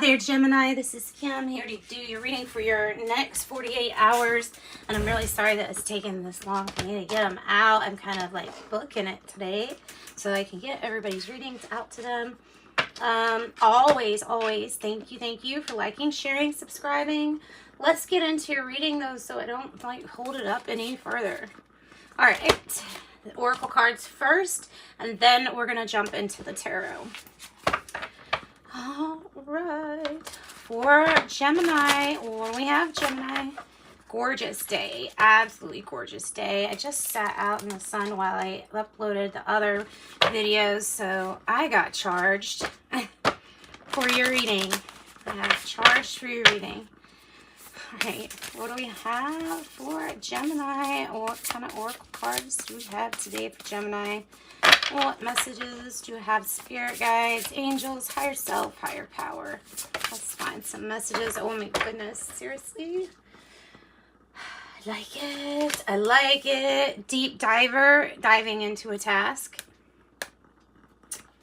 There, Gemini, this is Kim here to do your reading for your next 48 hours. And I'm really sorry that it's taken this long for me to get them out. I'm kind of like booking it today so I can get everybody's readings out to them. Always, thank you for liking, sharing, subscribing. Let's get into your reading though, so I don't like hold it up any further. All right, the oracle cards first, and then we're gonna jump into the tarot. All right, for Gemini, when we have Gemini, gorgeous day, absolutely gorgeous day. I just sat out in the sun while I uploaded the other videos, so I got charged for your reading. I have charged for your reading. All right, what do we have for Gemini? What kind of oracle cards do we have today for Gemini? What messages do you have? Spirit guides, angels, higher self, higher power. Let's find some messages. Oh my goodness, seriously? I like it. I like it. Deep diver, diving into a task.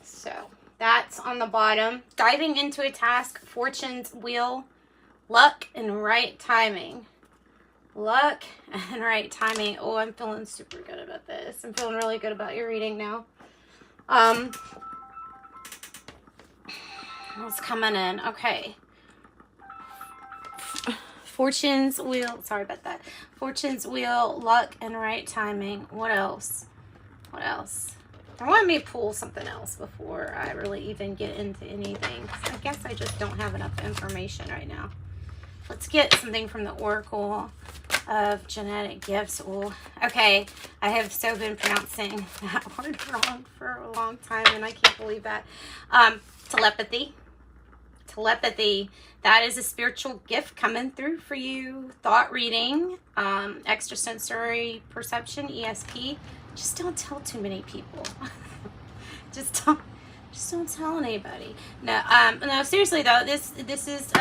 So that's on the bottom. Diving into a task, fortune's wheel, luck and right timing. Luck and right timing. Oh, I'm feeling super good about this. I'm feeling really good about your reading now. What's coming in? Okay. Fortune's wheel. Sorry about that. Fortune's wheel, luck, and right timing. What else? What else? I want me to pull something else before I really even get into anything. I guess I just don't have enough information right now. Let's get something from the Oracle of Genetic Gifts. Ooh, okay, I have so been pronouncing that word wrong for a long time, and I can't believe that. Telepathy. Telepathy. That is a spiritual gift coming through for you. Thought reading, extrasensory perception, ESP. Just don't tell too many people. just don't tell anybody. No, no, seriously though, this is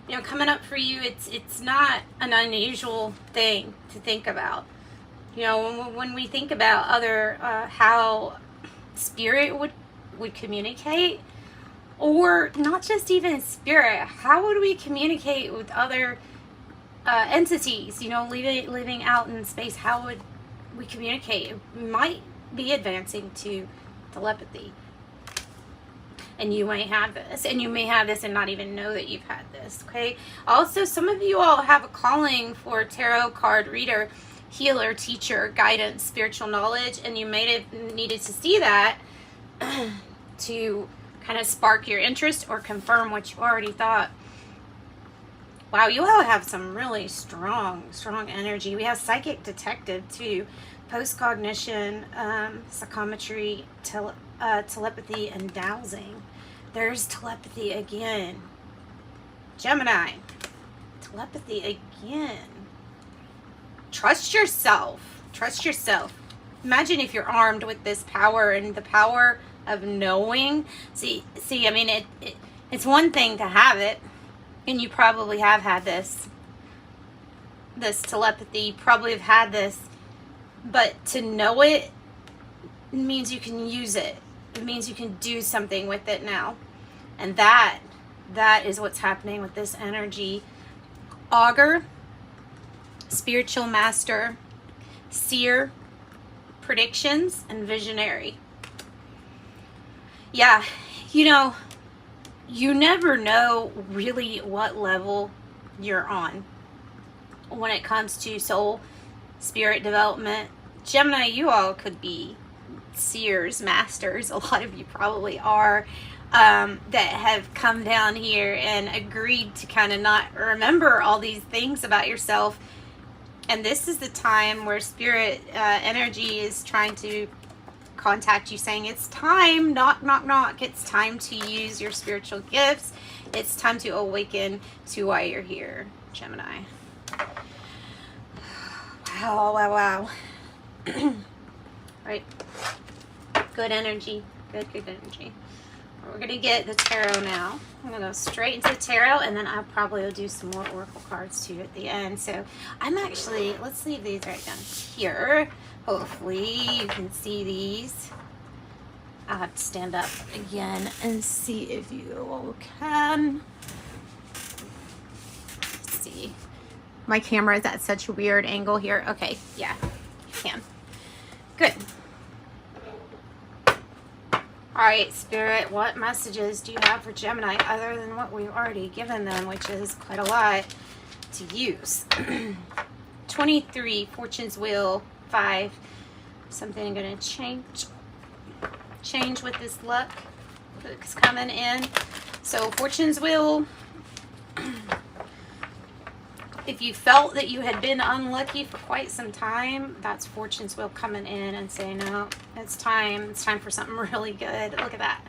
you know, coming up for you. It's not an unusual thing to think about. You know, when we think about other how spirit would communicate, or not just even spirit, how would we communicate with other entities? You know, living out in space, how would we communicate? It might be advancing to telepathy. And you might have this, and you may have this and not even know that you've had this, okay? Also, some of you all have a calling for tarot card reader, healer, teacher, guidance, spiritual knowledge, and you may have needed to see that to kind of spark your interest or confirm what you already thought. Wow, you all have some really strong energy. We have psychic detective too, post-cognition, psychometry, telepathy, and dowsing. There's telepathy again. Gemini, telepathy again. Trust yourself. Trust yourself. Imagine if you're armed with this power and the power of knowing. See, I mean, it's one thing to have it, and you probably have had this telepathy, you probably have had this, but to know it means you can use it. It means you can do something with it now. And that is what's happening with this energy. Augur, spiritual master, seer, predictions, and visionary. Yeah, you know, you never know really what level you're on when it comes to soul, spirit development. Gemini, you all could be seers, masters. A lot of you probably are, that have come down here and agreed to kind of not remember all these things about yourself. And this is the time where spirit energy is trying to contact you, saying it's time, knock, knock, knock. It's time to use your spiritual gifts. It's time to awaken to why you're here, Gemini. Wow. Right. Good energy. Good energy. We're going to get the tarot now. I'm going to go straight into the tarot, and then I probably will do some more oracle cards too at the end. So I'm actually, let's leave these right down here. Hopefully you can see these. I'll have to stand up again and see if you all can. see. My camera is at such a weird angle here. Okay, yeah, you can. Good. All right, Spirit, what messages do you have for Gemini other than what we've already given them, which is quite a lot to use? 23, Fortune's Wheel, 5. Something going to change with this luck that's coming in. So Fortune's Wheel, if you felt that you had been unlucky for quite some time, that's Fortune's Wheel coming in and saying, no, it's time for something really good. Look at that.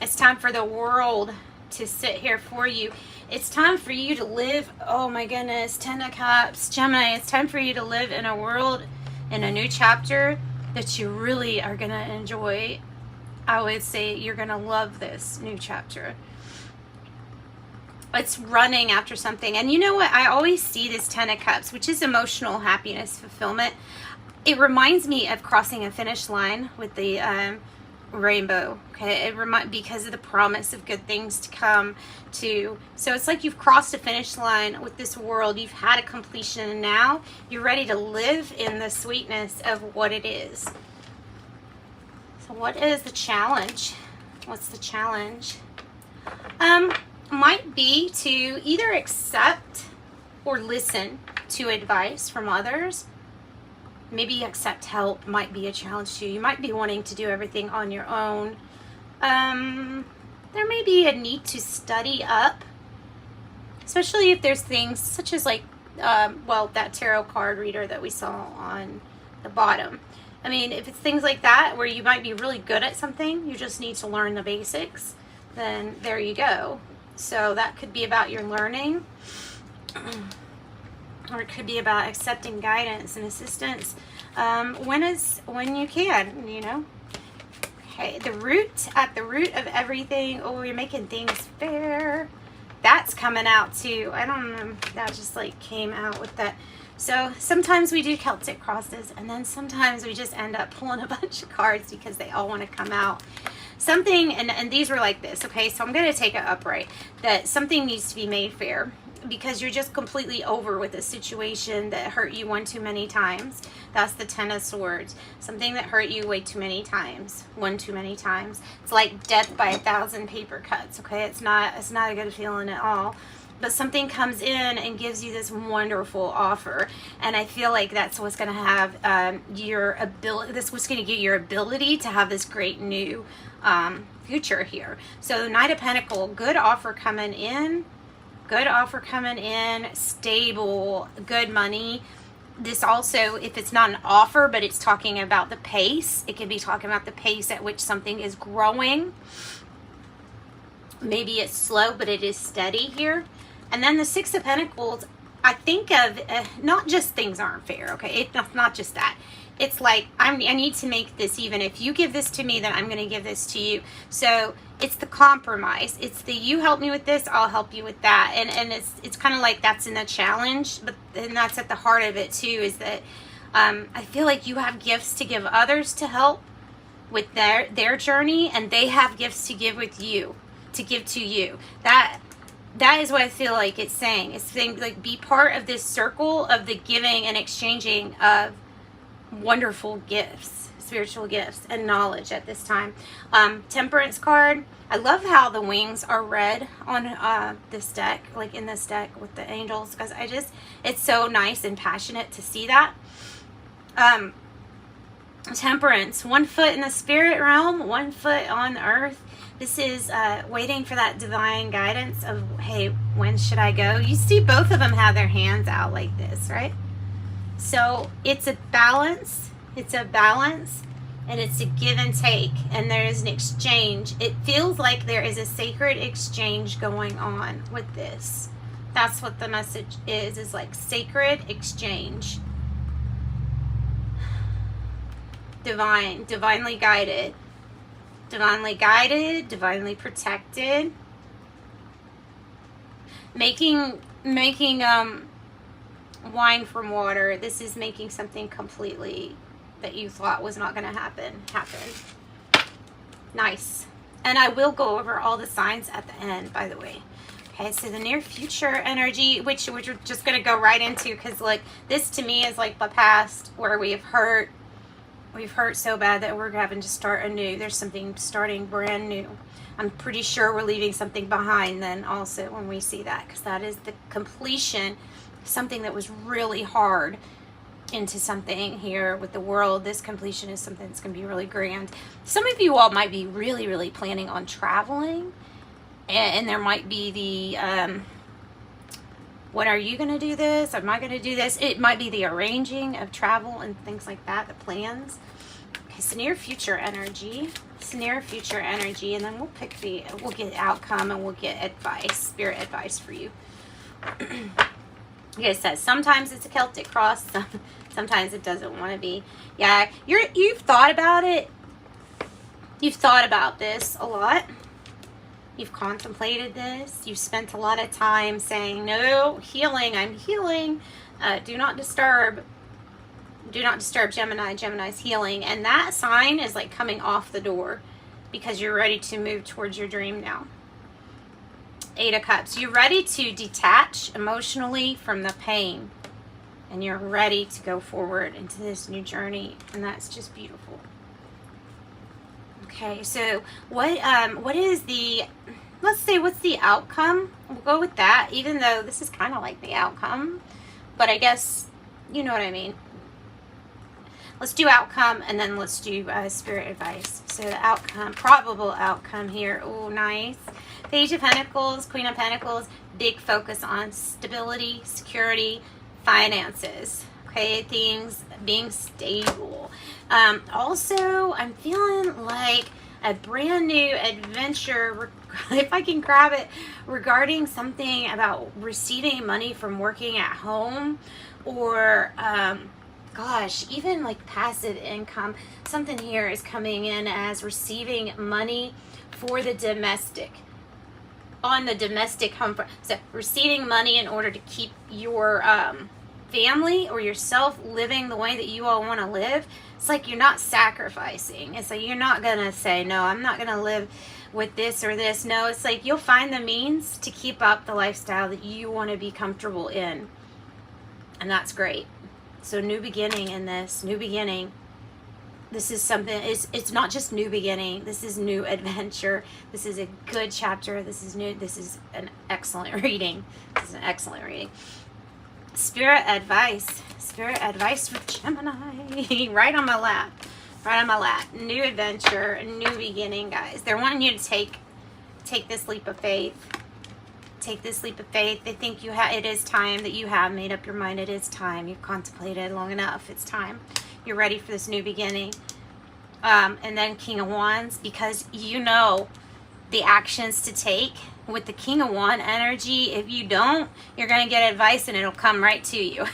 It's time for the world to sit here for you. It's time for you to live, oh my goodness, 10 of Cups, Gemini, it's time for you to live in a world, in a new chapter that you really are going to enjoy. I would say you're going to love this new chapter. It's running after something. And you know what? I always see this 10 of Cups, which is emotional happiness, fulfillment. It reminds me of crossing a finish line with the rainbow. Okay, because of the promise of good things to come to. So it's like you've crossed a finish line with this world. You've had a completion, and now you're ready to live in the sweetness of what it is. So what is the challenge? What's the challenge? Might be to either accept or listen to advice from others. Maybe accept help might be a challenge too. You might be wanting to do everything on your own. There may be a need to study up, especially if there's things such as like, well, that tarot card reader that we saw on the bottom. I mean, if it's things like that where you might be really good at something, you just need to learn the basics, then there you go. So that could be about your learning, or it could be about accepting guidance and assistance when you can, you know. Okay, at the root of everything. Oh, you're making things fair. That's coming out too. I don't know. That just like came out with that. So sometimes we do Celtic crosses, and then sometimes we just end up pulling a bunch of cards because they all want to come out. Something, and these were like this, okay? So I'm going to take it upright, that something needs to be made fair because you're just completely over with a situation that hurt you one too many times. That's the 10 of Swords. Something that hurt you way too many times, one too many times. It's like death by 1,000 paper cuts, okay? It's not a good feeling at all. But something comes in and gives you this wonderful offer, and I feel like that's what's going to have your ability. This was going to get your ability to have this great new future here. So Knight of Pentacles, good offer coming in. Good offer coming in. Stable, good money. This also, if it's not an offer, but it's talking about the pace. It can be talking about the pace at which something is growing. Maybe it's slow, but it is steady here. And then the 6 of Pentacles, I think of not just things aren't fair, okay? It's not just that. It's like, I need to make this even. If you give this to me, then I'm going to give this to you. So it's the compromise. It's the you help me with this, I'll help you with that. And it's kind of like that's in the challenge, but then that's at the heart of it too, is that I feel like you have gifts to give others to help with their journey, and they have gifts to give with you, to give to you. That is what I feel like it's saying. It's saying, like, be part of this circle of the giving and exchanging of wonderful gifts, spiritual gifts, and knowledge at this time. Temperance card. I love how the wings are red on this deck, like in this deck with the angels, because it's so nice and passionate to see that. Temperance. 1 foot in the spirit realm, 1 foot on earth. This is waiting for that divine guidance of, hey, when should I go? You see both of them have their hands out like this, right? So it's a balance. It's a balance, and it's a give and take, and there is an exchange. It feels like there is a sacred exchange going on with this. That's what the message is like sacred exchange. Divinely guided. Divinely guided, divinely protected. Making wine from water. This is making something completely that you thought was not going to happen. Nice. And I will go over all the signs at the end, by the way. Okay, so the near future energy, which we're just going to go right into, because like this to me is like the past where we've hurt so bad that we're having to start anew. There's something starting brand new. I'm pretty sure we're leaving something behind then also when we see that, because that is the completion, something that was really hard, into something here with the world. This completion is something that's going to be really grand. Some of you all might be really planning on traveling, and there might be the when are you going to do this? Am I going to do this? It might be the arranging of travel and things like that, the plans. Okay, so near future energy. It's near future energy, and then we'll get outcome, and we'll get advice, spirit advice for you. Like I said, sometimes it's a Celtic cross, sometimes it doesn't want to be. Yeah, you've thought about it. You've thought about this a lot. You've contemplated this. You've spent a lot of time saying, no, healing, I'm healing. Do not disturb. Do not disturb Gemini. Gemini's healing. And that sign is like coming off the door because you're ready to move towards your dream now. 8 of Cups. You're ready to detach emotionally from the pain, and you're ready to go forward into this new journey, and that's just beautiful. Okay, so what is the, let's say, what's the outcome? We'll go with that, even though this is kind of like the outcome, but I guess you know what I mean. Let's do outcome, and then let's do spirit advice. So the outcome, probable outcome here. Oh, nice. Page of Pentacles, Queen of Pentacles, big focus on stability, security, finances. Okay, things being stable. Also, I'm feeling like a brand new adventure, if I can grab it, regarding something about receiving money from working at home, or gosh, even like passive income. Something here is coming in as receiving money for the domestic, on the domestic home front. So receiving money in order to keep your family or yourself living the way that you all want to live. It's like you're not sacrificing. It's like you're not gonna say, no, I'm not gonna live with this or this. No, it's like you'll find the means to keep up the lifestyle that you want to be comfortable in, and that's great. So new beginning in this, new beginning. This is something, it's not just new beginning. This is new adventure. This is a good chapter. This is new. This is an excellent reading. This is an excellent reading. Spirit advice. Spirit advice for Gemini. Right on my lap. Right on my lap. New adventure, new beginning, guys. They're wanting you to take this leap of faith. Take this leap of faith. They think it is time, that you have made up your mind. It is time. You've contemplated long enough. It's time. You're ready for this new beginning. And then King of Wands, because you know the actions to take with the King of Wands energy. If you don't, you're going to get advice and it'll come right to you.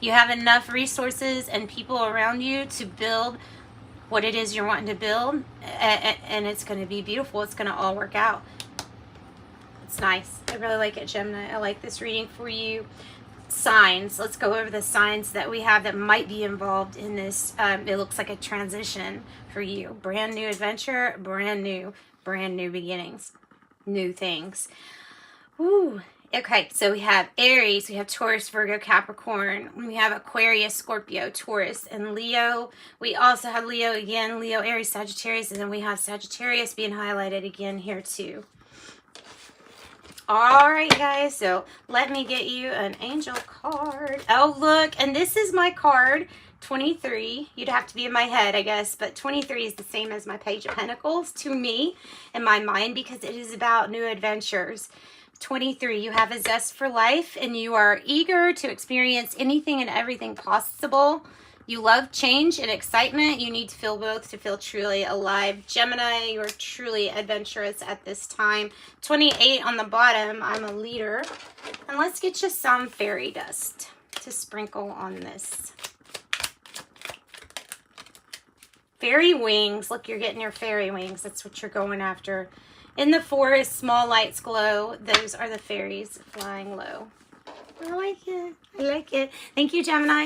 You have enough resources and people around you to build what it is you're wanting to build, and it's going to be beautiful. It's going to all work out. It's nice. I really like it, Gemini. I like this reading for you. Signs. Let's go over the signs that we have that might be involved in this. It looks like a transition for you. Brand new adventure, brand new beginnings, new things. Ooh. Okay, so we have Aries, we have Taurus, Virgo, Capricorn, we have Aquarius, Scorpio, Taurus, and Leo. We also have Leo again, Leo, Aries, Sagittarius, and then we have Sagittarius being highlighted again here too. All right, guys, so let me get you an angel card. Oh, look, and this is my card, 23. You'd have to be in my head, I guess, but 23 is the same as my Page of Pentacles to me in my mind, because it is about new adventures. 23, you have a zest for life, and you are eager to experience anything and everything possible. You love change and excitement. You need to feel both to feel truly alive. Gemini, you are truly adventurous at this time. 28 on the bottom, I'm a leader. And let's get you some fairy dust to sprinkle on this. Fairy wings. Look, you're getting your fairy wings. That's what you're going after. In the forest, small lights glow. Those are the fairies flying low. I like it. I like it. Thank you, Gemini.